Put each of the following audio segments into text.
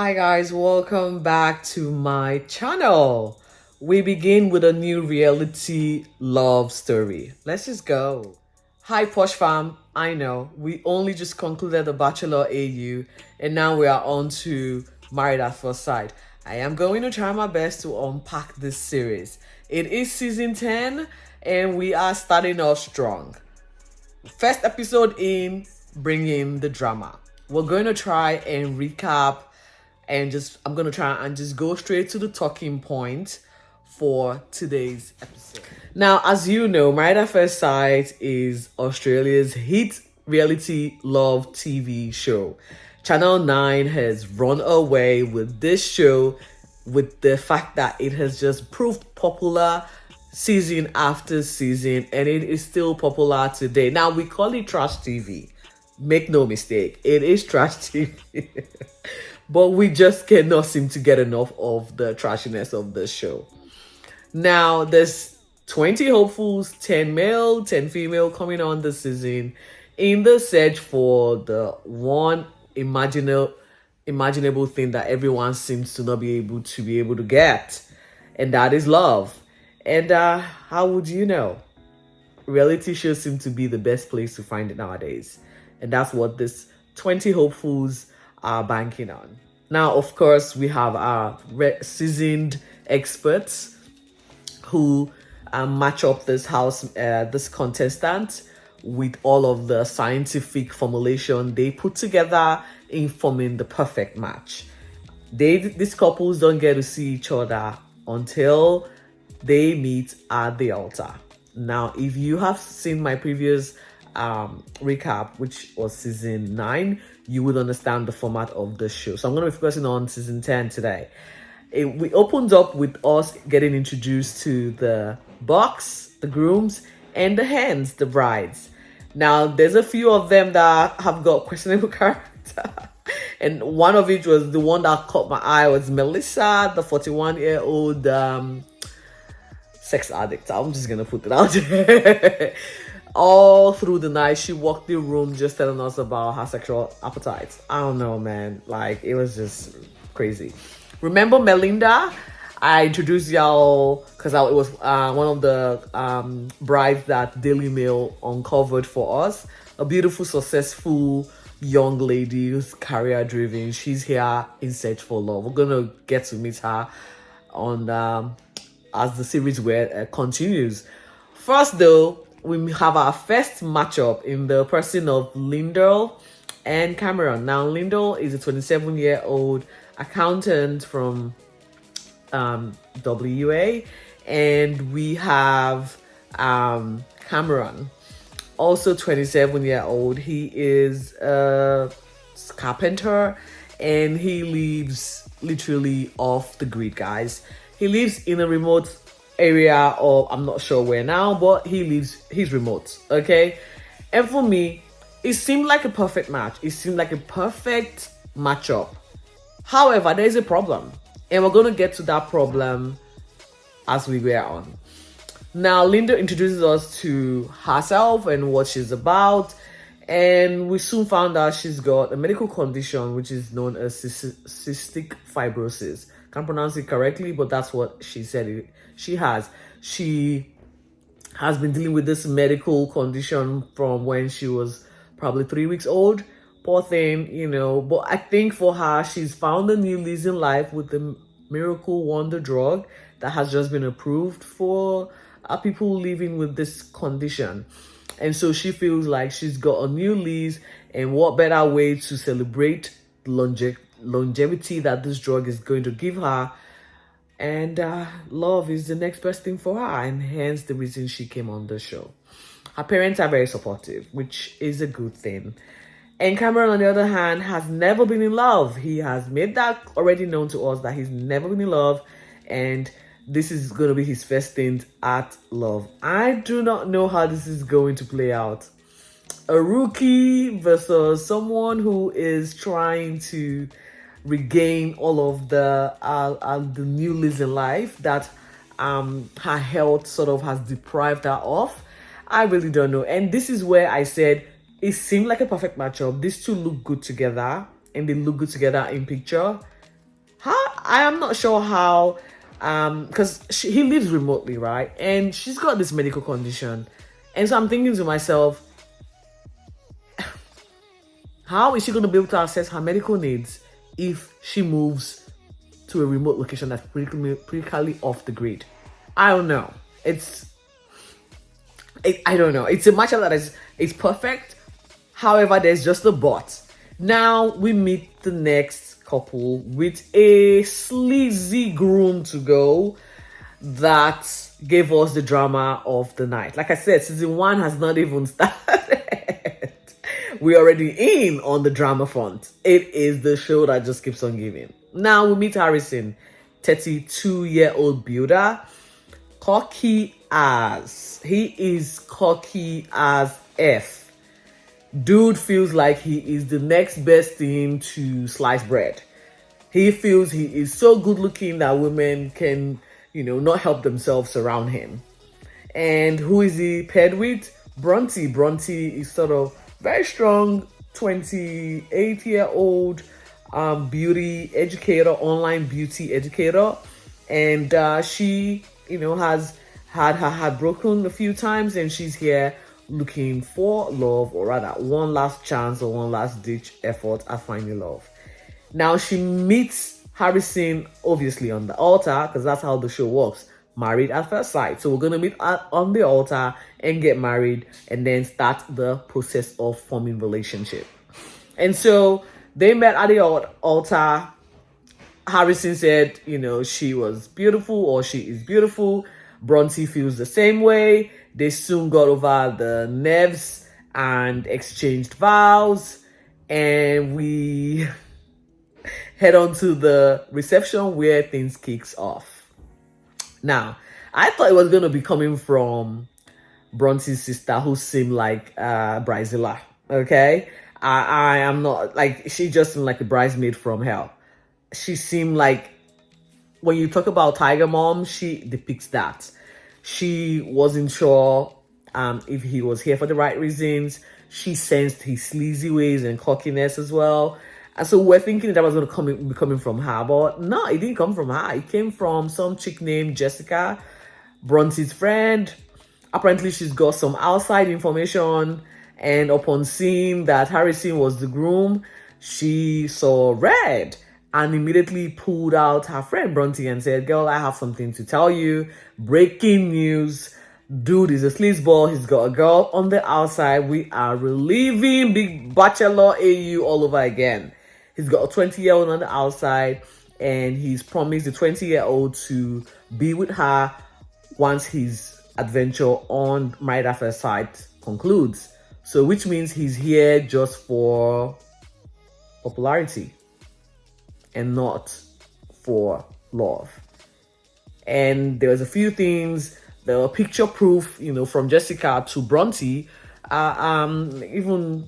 Hi guys, welcome back to my channel. We begin with a new reality love story. Let's just go. Hi Posh fam, I know we only just concluded the Bachelor AU and now we are on to Married at First Sight. I am going to try my best to unpack this series. It is season 10 and we are starting off strong. First episode in, bring in the drama. We're going to try and recap and I'm going to try and just go straight to the talking point for today's episode. Now, as you know, Married at First Sight is Australia's hit reality love TV show. Channel 9 has run away with this show with the fact that it has just proved popular season after season, and it is still popular today. Now, we call it trash TV. Make no mistake, it is trash TV. But we just cannot seem to get enough of the trashiness of the show. Now, there's 20 hopefuls, 10 male, 10 female coming on this season in the search for the one imaginable thing that everyone seems to not be able to get, and that is love. And how would you know? Reality shows seem to be the best place to find it nowadays, and that's what this 20 hopefuls are banking on. Now, of course, we have our seasoned experts who match up this contestant with all of the scientific formulation they put together in forming the perfect match. These couples don't get to see each other until they meet at the altar. Now, if you have seen my previous recap, which was season 9, you would understand the format of the show. So I'm going to be focusing on season 10 today. We opened up with us getting introduced to the bucks, the grooms, and the hens, the brides. Now, there's a few of them that have got questionable character. And one of it was the one that caught my eye was Melissa, the 41-year-old sex addict. I'm just going to put it out there. All through the night, she walked the room just telling us about her sexual appetites. I don't know, man. Like, it was just crazy. Remember Melinda? I introduced y'all because it was one of the brides that Daily Mail uncovered for us. A beautiful, successful young lady who's career driven. She's here in search for love. We're gonna get to meet her on as the series continues. First, though, we have our first matchup in the person of Lyndall and Cameron. Now, Lyndall is a 27-year-old accountant from WA, and we have Cameron, also 27-year-old. He is a carpenter, and he lives literally off the grid, guys. He lives in a remote area, or I'm not sure where now, but he's remote, okay? And for me, it seemed like a perfect match. It seemed like a perfect matchup. However, there is a problem, and we're going to get to that problem as we go on. Now, Linda introduces us to herself and what she's about, and we soon found out she's got a medical condition which is known as cystic fibrosis. Can't pronounce it correctly, but that's what she said she has. She has been dealing with this medical condition from when she was probably 3 weeks old. Poor thing, you know. But I think for her, she's found a new lease in life with the miracle wonder drug that has just been approved for people living with this condition. And so she feels like she's got a new lease, and what better way to celebrate longevity that this drug is going to give her. And love is the next best thing for her, and hence the reason she came on the show. Her parents are very supportive, which is a good thing. And Cameron, on the other hand, has never been in love. He has made that already known to us that he's never been in love, and this is going to be his first stint at love. I do not know how this is going to play out. A rookie versus someone who is trying to regain all of the new lease in life that her health sort of has deprived her of. I really don't know. And this is where I said it seemed like a perfect matchup. These two look good together, and they look good together in picture. I am not sure how, because he lives remotely, right? And she's got this medical condition. And so I'm thinking to myself, how is she going to be able to access her medical needs if she moves to a remote location that's critically off the grid? I don't know. I don't know. It's a matchup that is perfect. However, there's just a but. Now we meet the next couple with a sleazy groom to go that gave us the drama of the night. Like I said, season 1 has not even started. We're already in on the drama front. It is the show that just keeps on giving. Now we meet Harrison, 32-year-old builder, cocky as. He is cocky as F. Dude feels like he is the next best thing to sliced bread. He feels he is so good looking that women can, not help themselves around him. And who is he paired with? Bronte. Bronte is sort of very strong, 28-year-old beauty educator, online beauty educator. And she, has had her heart broken a few times, and she's here looking for love, or rather one last chance or one last ditch effort at finding love. Now she meets Harrison obviously on the altar, because that's how the show works. Married at first sight. So we're going to meet on the altar and get married, and then start the process of forming relationship. And so they met at the altar. Harrison said, she was beautiful, or she is beautiful. Bronte feels the same way. They soon got over the nerves and exchanged vows. And we head on to the reception where things kicks off. Now, I thought it was going to be coming from Bronte's sister, who seemed like Bridezilla. Okay? I am not, like, she just seemed like a bridesmaid from hell. She seemed like, when you talk about Tiger Mom, she depicts that. She wasn't sure if he was here for the right reasons. She sensed his sleazy ways and cockiness as well. And so we're thinking that was going to be coming from her. But no, it didn't come from her. It came from some chick named Jessica, Bronte's friend. Apparently, she's got some outside information. And upon seeing that Harrison was the groom, she saw red and immediately pulled out her friend Bronte and said, "Girl, I have something to tell you. Breaking news. Dude is a sleazeball. He's got a girl on the outside. We are reliving Big Bachelor AU all over again. He's got a 20-year-old on the outside, and he's promised the 20-year-old to be with her once his adventure on Married at First Sight concludes. So which means he's here just for popularity and not for love." And there was a few things. The picture proof, from Jessica to Bronte, even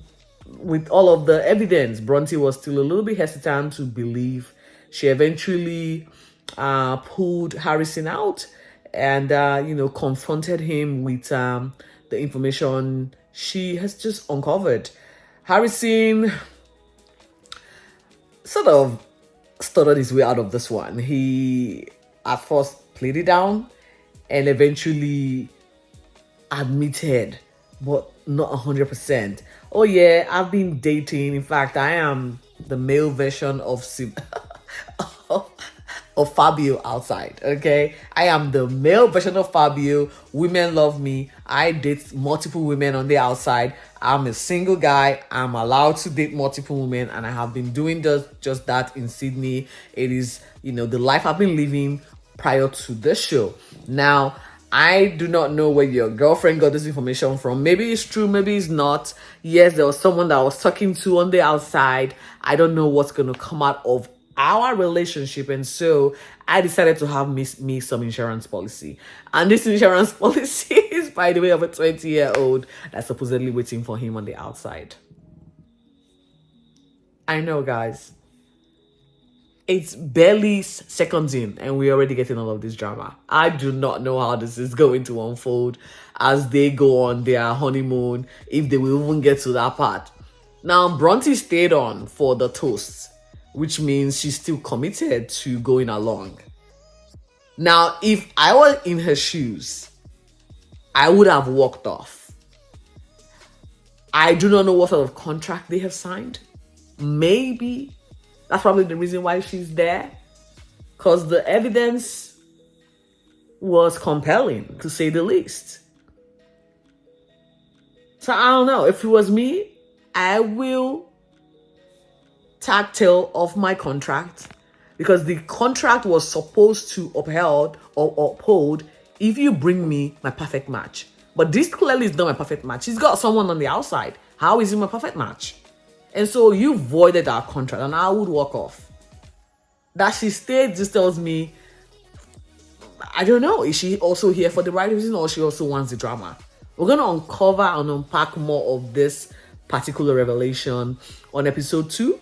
with all of the evidence, Bronte was still a little bit hesitant to believe. She eventually pulled Harrison out and, confronted him with the information she has just uncovered. Harrison sort of stuttered his way out of this one. He at first played it down and eventually admitted, but not 100%. "Oh yeah, I've been dating. In fact, I am the male version of of Fabio outside. Okay, I am the male version of Fabio. Women love me. I date multiple women on the outside. I'm a single guy. I'm allowed to date multiple women, and I have been doing just that in Sydney. It is, the life I've been living prior to this show. Now, I do not know where your girlfriend got this information from. Maybe it's true, maybe it's not. Yes, there was someone that I was talking to on the outside. I don't know what's going to come out of our relationship, and so I decided to have me some insurance policy. And this insurance policy is, by the way, of a 20-year-old that's supposedly waiting for him on the outside." I know, guys. It's barely seconds in and we're already getting all of this drama. I do not know how this is going to unfold as they go on their honeymoon, if they will even get to that part. Now, Bronte stayed on for the toast. which means she's still committed to going along. Now, if I was in her shoes, I would have walked off. I do not know what sort of contract they have signed. Maybe that's probably the reason why she's there, because the evidence was compelling, to say the least. So I don't know. If it was me, I will tail off my contract, because the contract was supposed to uphold if you bring me my perfect match. But this clearly is not my perfect match. She's got someone on the outside. How is it my perfect match? And so you voided our contract, and I would walk off. That she stayed just tells me, I don't know, is she also here for the right reason, or she also wants the drama? We're going to uncover and unpack more of this particular revelation on episode 2.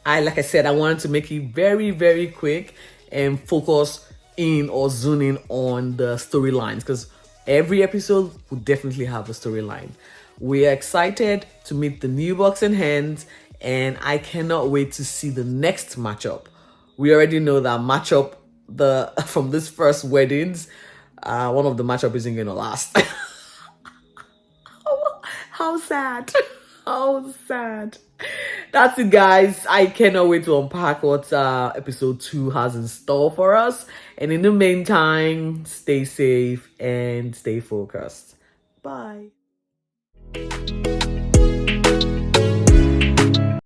Like I said, I wanted to make it very, very quick and focus in or zoom in on the storylines, because every episode will definitely have a storyline. We are excited to meet the new Bucks and Hens, and I cannot wait to see the next matchup. We already know that matchup from this first weddings, one of the matchup isn't going to last. How sad. How sad. That's it, guys. I cannot wait to unpack what episode 2 has in store for us. And in the meantime, stay safe and stay focused. Bye.